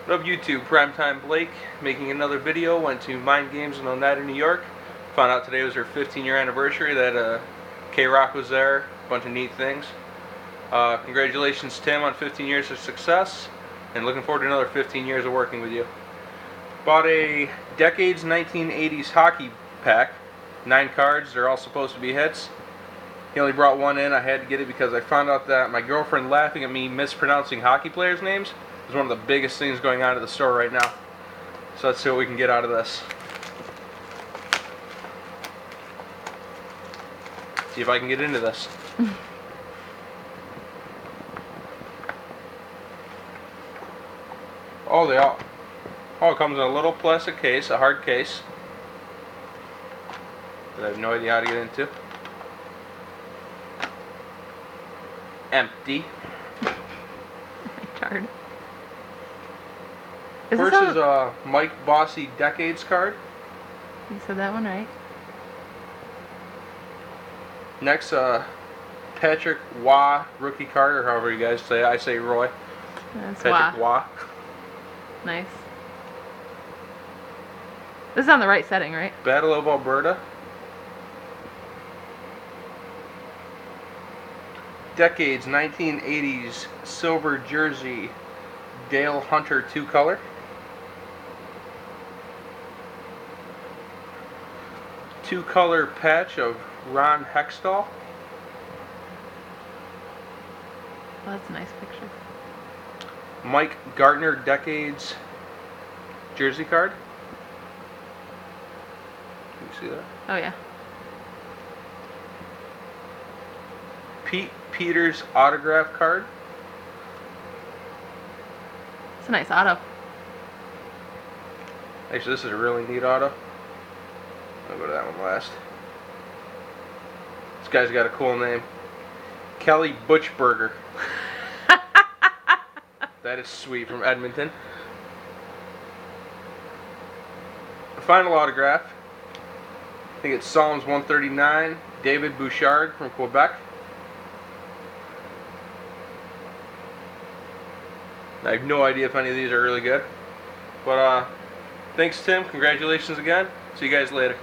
What up YouTube, Primetime Blake, making another video. Went to Mind Games in Oneida, New York. Found out today was her 15-year anniversary, that K-Rock was there, a bunch of neat things. Congratulations Tim on 15 years of success, and looking forward to another 15 years of working with you. Bought a Decades 1980s hockey pack, 9 cards, they're all supposed to be hits. He only brought one in, I had to get it because I found out that my girlfriend laughing at me mispronouncing hockey players' names is one of the biggest things going on at the store right now. So let's see what we can get out of this. See if I can get into this. Oh, it comes in a little plastic case, a hard case that I have no idea how to get into. Empty. Card. First is a Mike Bossy Decades card. You said that one right. Next, Patrick Waugh rookie card, or however you guys say it. I say Roy. That's Patrick Waugh. Nice. This is on the right setting, right? Battle of Alberta. Decades 1980s silver jersey Dale Hunter 2-color. Two-color patch of Ron Hextall. Oh, that's a nice picture. Mike Gartner Decades jersey card. Can you see that? Oh yeah. Pete Peters autograph card. It's a nice auto. Actually, this is a really neat auto. I'll go to that one last. This guy's got a cool name. Kelly Butchberger. That is sweet, from Edmonton. The final autograph. I think it's Psalms 139. David Bouchard from Quebec. I have no idea if any of these are really good. But thanks Tim, congratulations again. See you guys later.